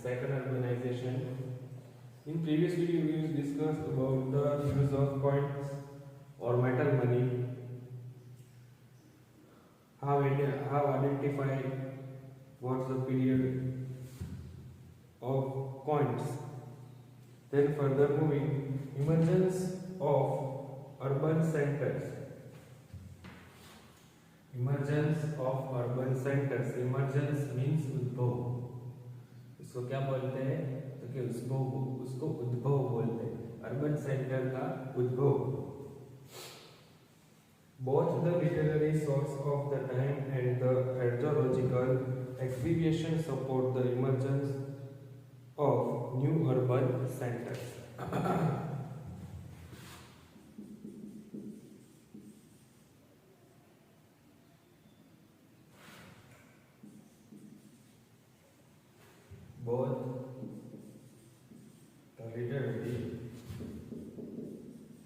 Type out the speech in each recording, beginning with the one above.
second urbanization. In previous video we discussed about the use of coins or metal money, how identify what's the period of coins. Then further moving, emergence of urban centers. Emergence of urban centers. Emergence means उद्भव. इसको क्या बोलते हैं? तो कि उसको उद्भव बोलते हैं. अर्बन सेंटर का उद्भव. Both the literary source of the time and the archaeological excavation support the emergence of new urban centers. Both the literary sources of the time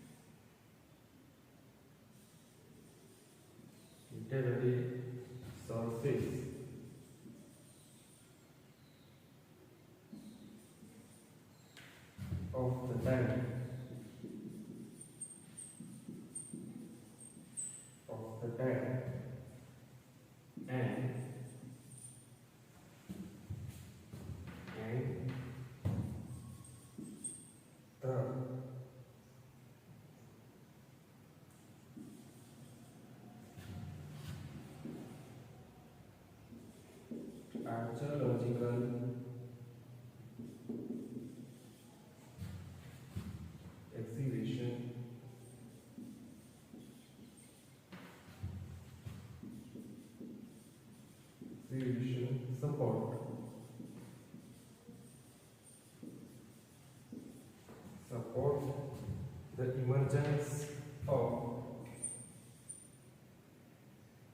and the archaeological excavation support the emergence of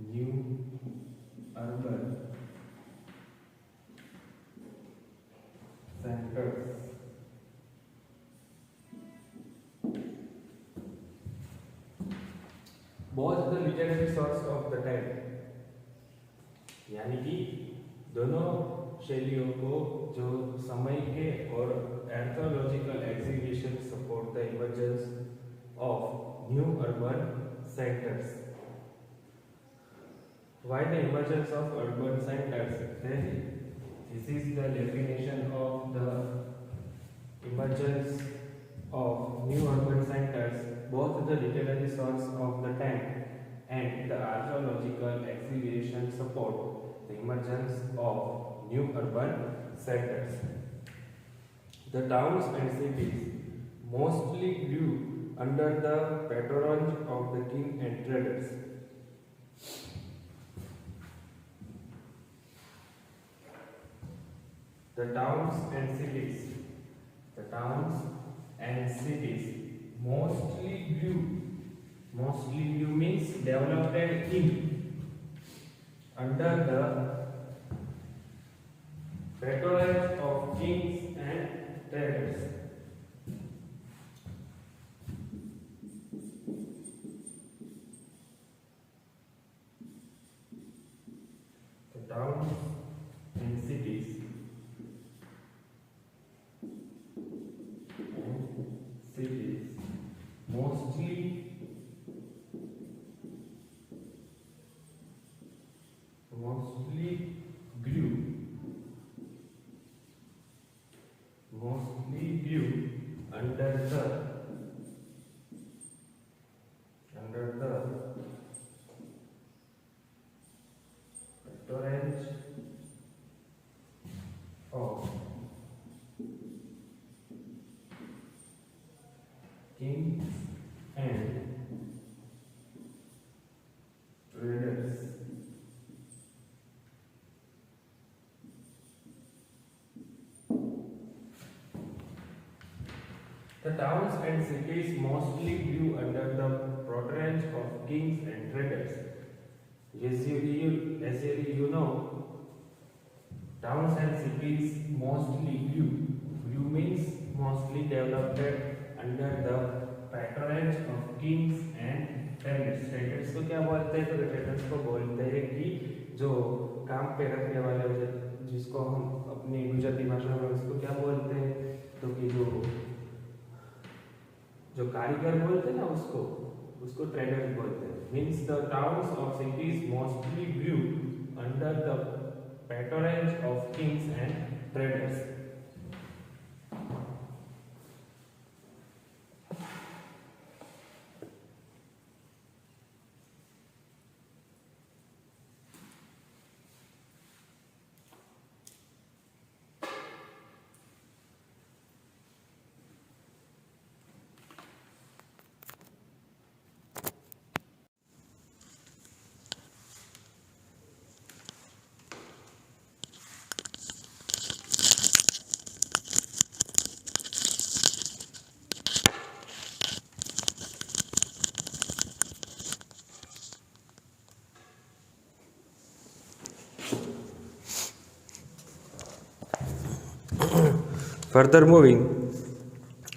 new urban centers. Both the literary source of the time, यानी कि दोनों शैलियों को जो समय के और anthropological exhibition support the emergence of new urban centres. Why the emergence of urban centers? This is the definition of the emergence of new urban centers. Both the literary source of the time and the archaeological excavation support the emergence of new urban centers. The towns and cities mostly grew under the patronage of the king and traders. The towns and cities mostly grew means developed in under the patronage of kings and traders. The towns and cities mostly grew under the patronage of kings and traders. The towns and cities mostly grew under the patronage of kings and traders. As you know, towns and cities mostly grew. Grew means mostly developed under the patronage of kings and traders. Traders को क्या बोलते हैं? तो traders को बोलते हैं कि जो काम पे रखने वाले हो, जिसको हम अपनी गुजराती भाषा में उसको क्या बोलते हैं? तो कि जो कारीगर बोलते हैं ना, उसको ट्रेडर्स बोलते हैं. Means the towns of cities mostly grew under the patronage of kings and traders. Further moving,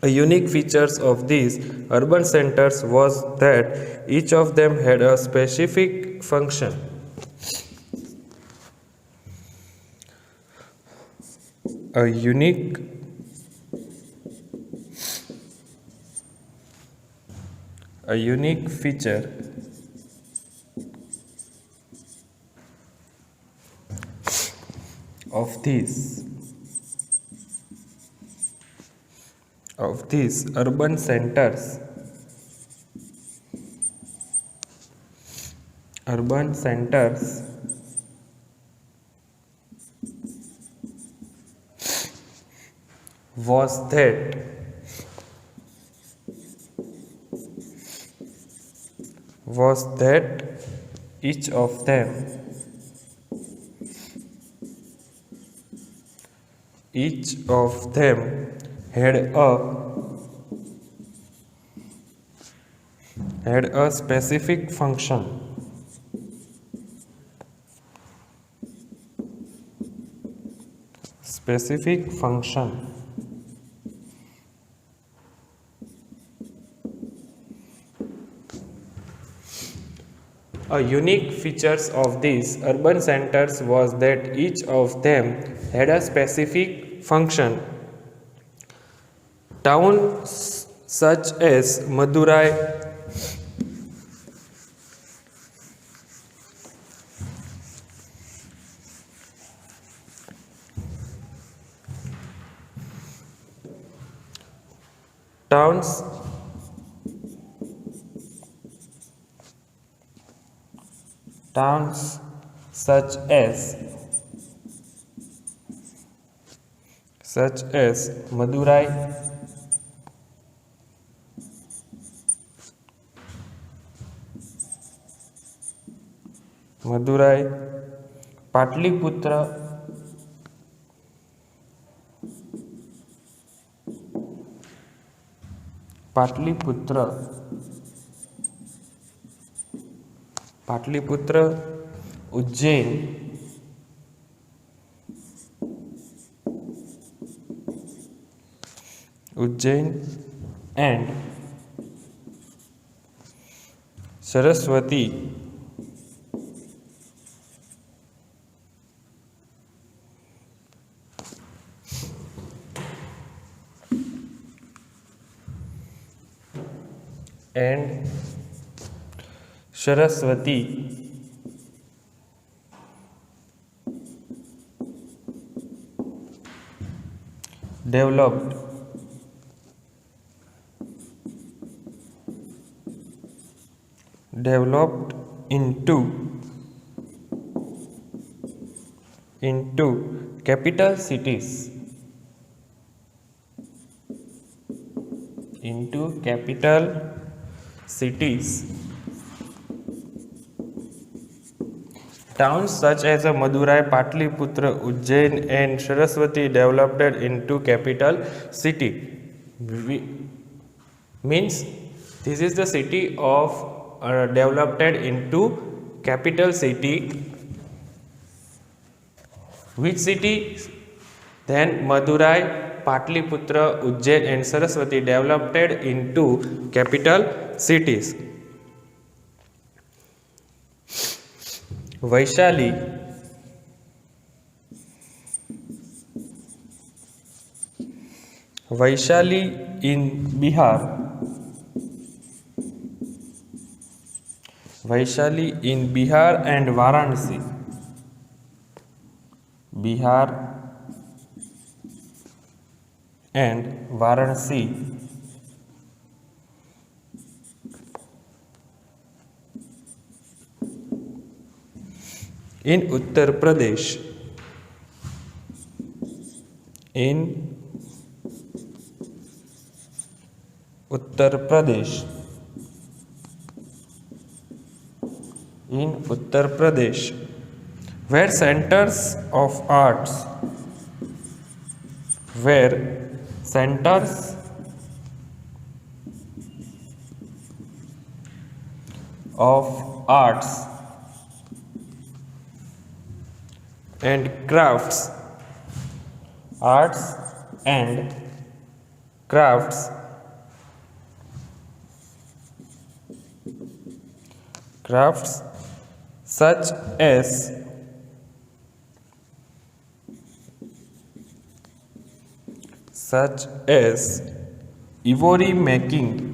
a unique features of these urban centers was that each of them had a specific function. A unique feature of these urban centers was that each of them had a specific function. A unique features of these urban centers was that each of them had a specific function. Towns such as Madurai, such as Madurai, Patliputra, Ujjain, and Saraswati developed into capital cities. Towns such as Madurai, Patliputra, Ujjain and Saraswati developed into capital city. Means this is the city of developed into capital city. Which city? Then Madurai, Patliputra, Ujjain and Saraswati developed into capital cities. Vaishali in Bihar. Vaishali in Bihar and Varanasi. Bihar and Varanasi. In Uttar Pradesh. In Uttar Pradesh. In Uttar Pradesh. Where centers of arts. Where centers of arts and crafts. Arts and crafts such as ivory making,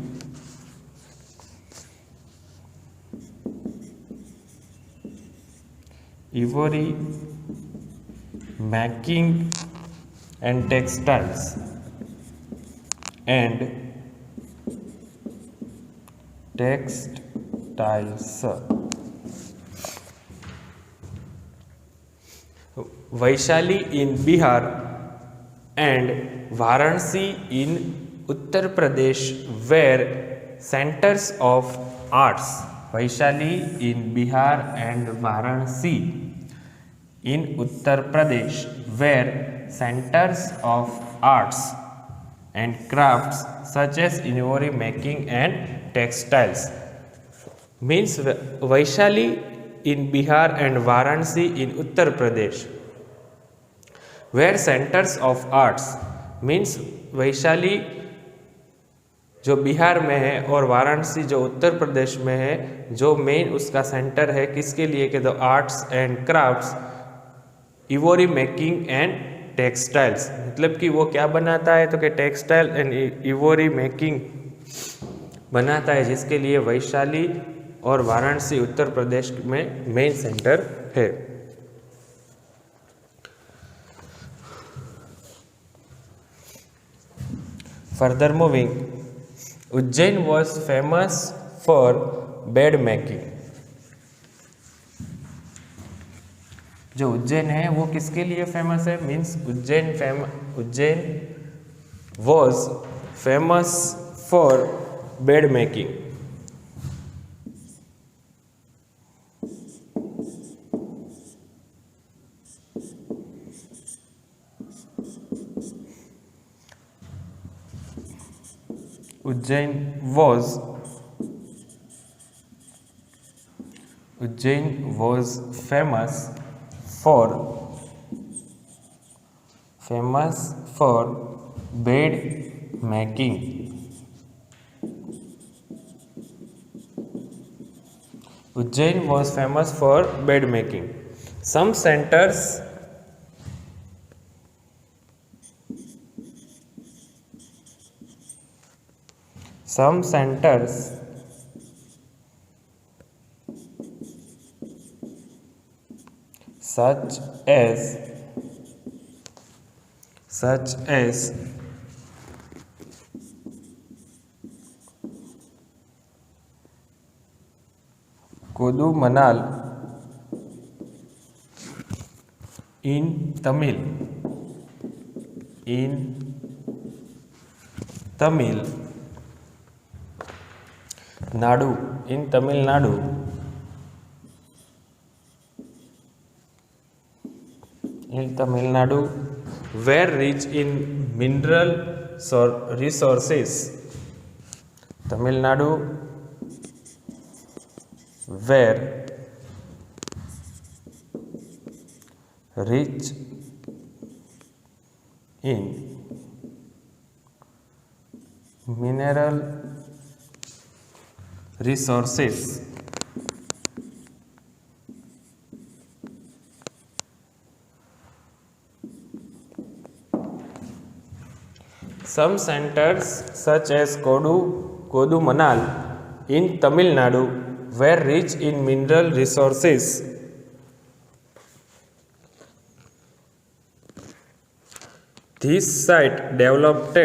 and textiles Vaishali in Bihar and Varanasi in Uttar Pradesh were centers of arts. Vaishali in Bihar and Varanasi in Uttar Pradesh were centers of arts and crafts such as ivory making and textiles. Means Vaishali in Bihar and Varanasi in Uttar Pradesh were centers of arts. Means Vaishali जो बिहार में है और वाराणसी जो उत्तर प्रदेश में है, जो main उसका centre है किसके लिए कि the arts and crafts, ivory making and textiles. मतलब कि वो क्या बनाता है तो कि टेक्सटाइल एंड इवोरी मेकिंग बनाता है, जिसके लिए वैशाली और वाराणसी उत्तर प्रदेश में मेन सेंटर है। Further moving, Ujjain was famous for bed making. जो उज्जैन है वो किसके लिए फेमस है? Means Ujjain was famous for bed making. Ujjain was famous for bed making. Ujjain was famous for bed making. Some centers such as Kodumanal in Tamil Nadu, in Tamil Nadu, were rich in mineral resources. Tamil Nadu were rich in mineral resources. Some centers such as Kodumanal in Tamil Nadu were rich in mineral resources. This site developed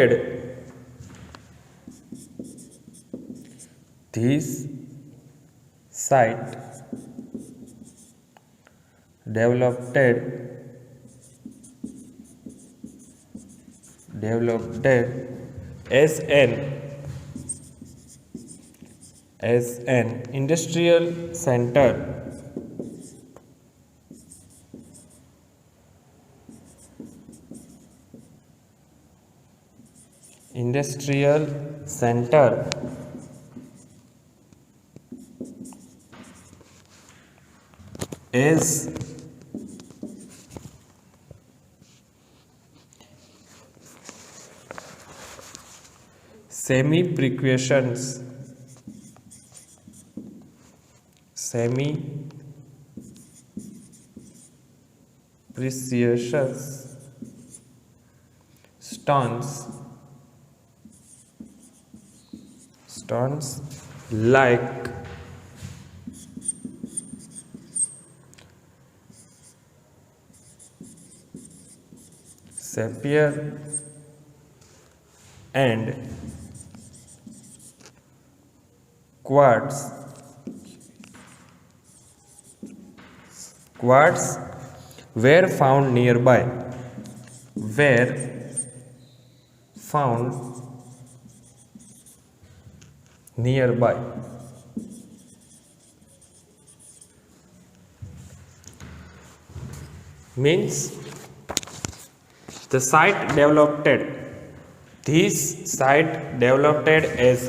as an industrial center. As semi-precious stones like sapphire and quartz were found nearby. Means the site developed as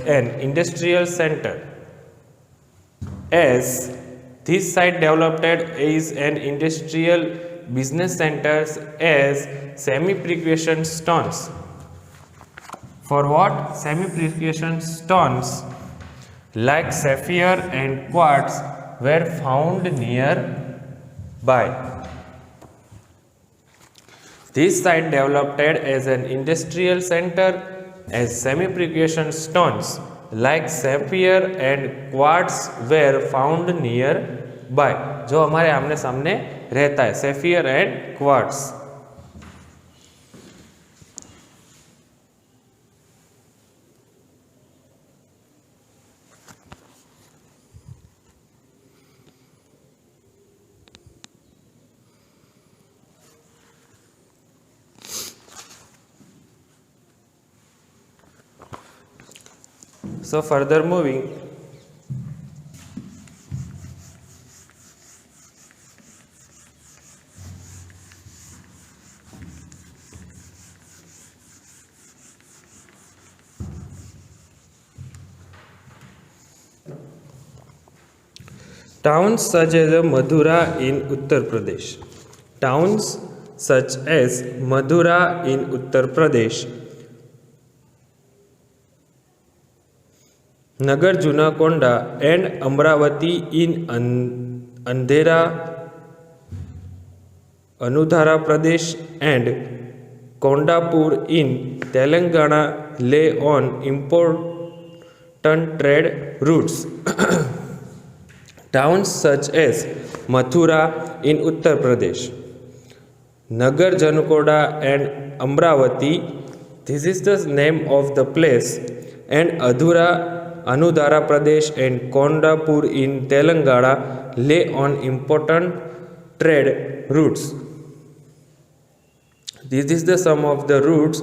an industrial center. As this site developed as an industrial business center as semi-precious stones. For what? Semi-precious stones like sapphire and quartz were found nearby. This site developed as an industrial center as semi-precious stones like sapphire and quartz were found nearby. जो हमारे आमने सामने रहता है sapphire and quartz. So further moving, towns such as Madura in Uttar Pradesh. Nagar Junakonda and Amravati in Anudhara Pradesh and Kondapur in Telangana lay on important trade routes. Towns such as Mathura in Uttar Pradesh, Nagar Junakonda and Amravati, this is the name of the place, and Anudhara Pradesh and Kondapur in Telangana lay on important trade routes. This is the sum of the routes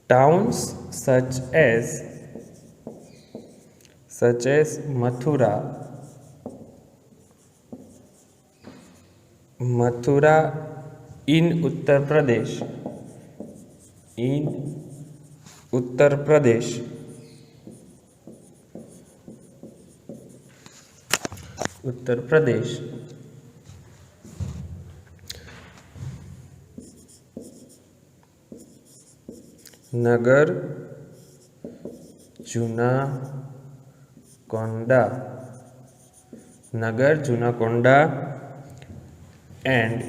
towns such as such as Mathura, in Uttar Pradesh, Uttar Pradesh. Nagar Junakonda, and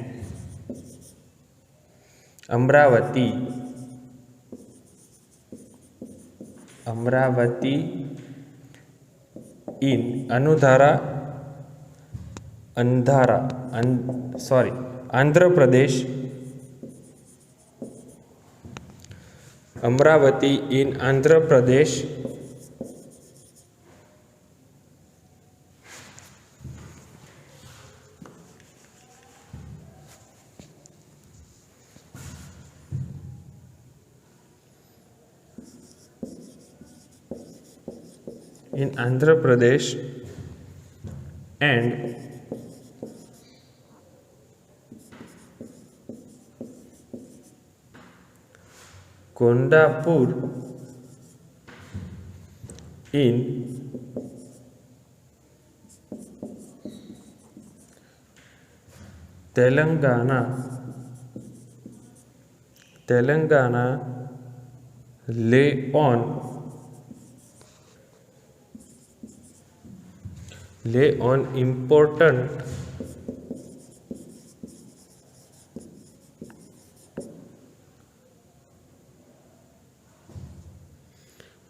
Amravati, in Andhra Pradesh, Amravati in Andhra Pradesh. And Kondapur in Telangana, lay on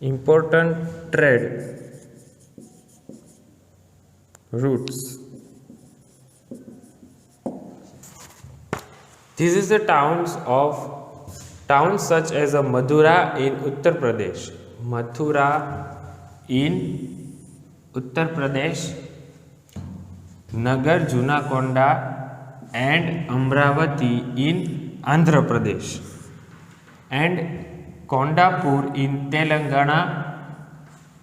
important trade routes. This is the towns such as Mathura in Uttar Pradesh, Nagar Junakonda and Amravati in Andhra Pradesh, and Kondapur in Telangana.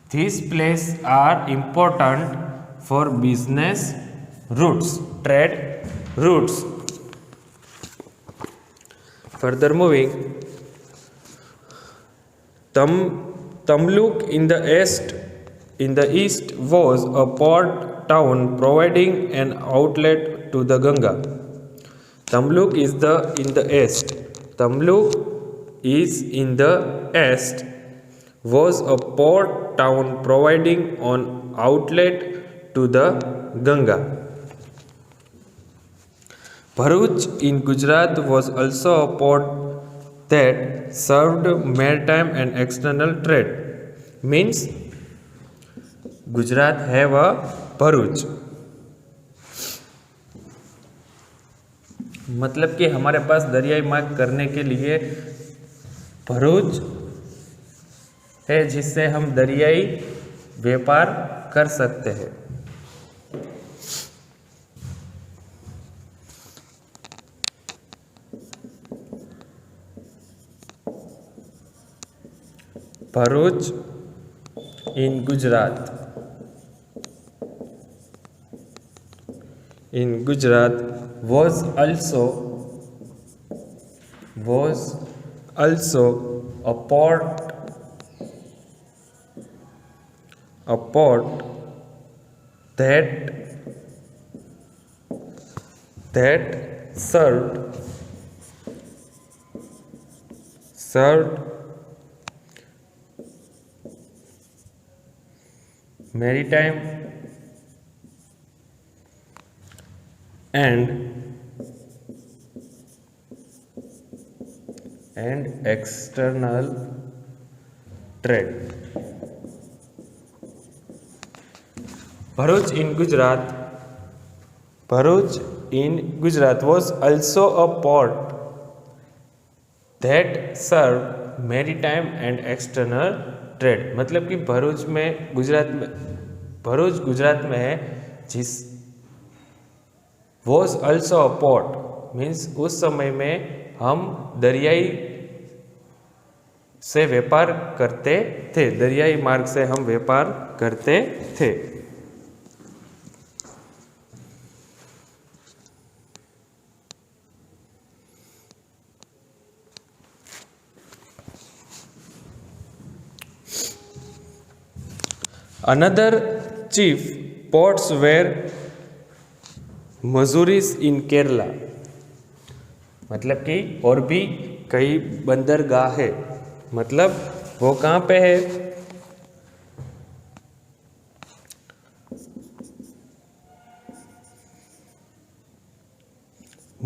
These places are important for business routes, trade routes. Further moving, Tamluk in the east was a port town providing an outlet to the Ganga. Tamluk is in the east, was a port town providing an outlet to the Ganga. Bharuch in Gujarat was also a port that served maritime and external trade. Means Gujarat have a Bharuch. मतलब कि हमारे पास दरियाई मार्ग करने के लिए भरूच है, जिससे हम दरियाई व्यापार कर सकते हैं। Bharuch in Gujarat was also a port that served maritime and external trade. Bharuch in Gujarat was also a port that served maritime and external trade. मतलब कि भरूच गुजरात में है, जिस was also a port means उस समय में हम दरियाई से व्यापार करते थे, दरियाई मार्ग से हम व्यापार करते थे। Another chief ports were मजूरीज in Kerala, मतलब कि और भी कई बंदरगाह है, मतलब वो कहाँ पे है?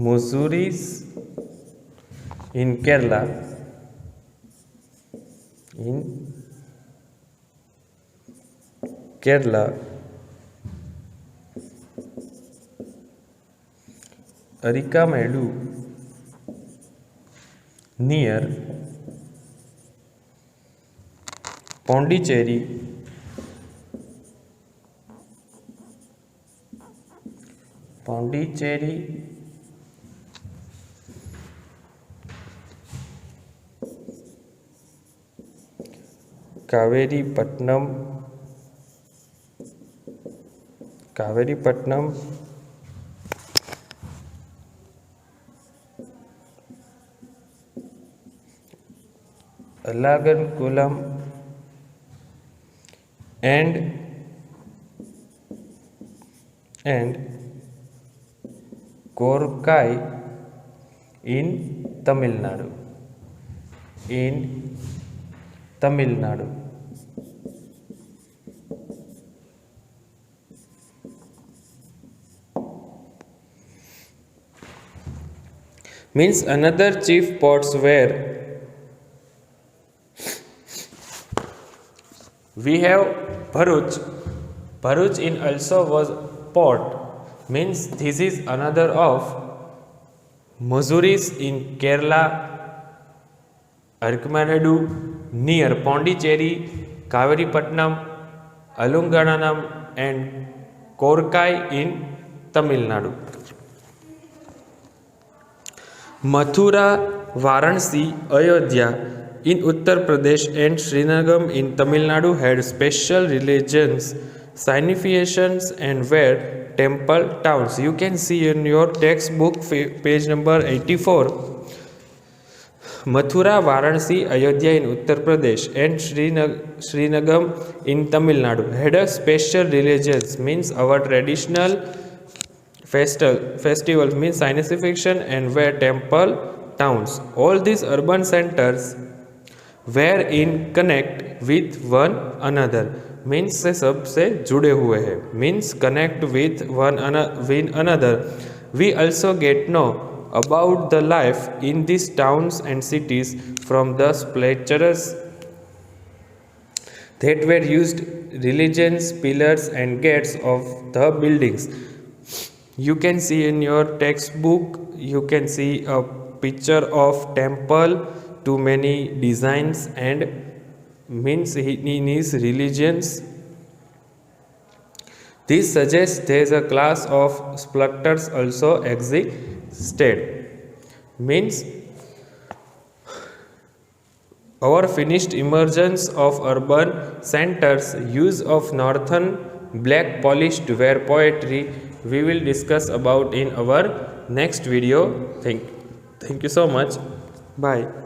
Muziris in Kerala, in Kerala Arikamedu near Pondicherry, Pondicherry Kaveripattinam, Kaveripattinam Alagankulam and Korkai in Tamil Nadu, in Tamil Nadu. Means another chief ports were we have Bharuch. Bharuch in also was port, means this is another of Mazuris in Kerala, Arkamanadu near Pondicherry, Kaviripatnam, Alungananam and Korkai in Tamil Nadu. Mathura, Varanasi, Ayodhya in Uttar Pradesh and Srinagar in Tamil Nadu had special religions, significations and were temple towns. You can see in your textbook page number 84. Mathura, Varanasi, Ayodhya in Uttar Pradesh and Srinagar in Tamil Nadu had a special religions, means our traditional festivals, means signification and were temple towns. All these urban centers were in connect with one another, means से सब से जुड़े हुए हैं, means connect with one another. We also get know about the life in these towns and cities from the sculptures that were used, religions, pillars and gates of the buildings. You can see in your textbook, you can see a picture of temple, too many designs and means in his religions. This suggests there is a class of sculptors also existed. Means our finished emergence of urban centers, use of northern black polished ware poetry, we will discuss about in our next video. Thank you so much. Bye.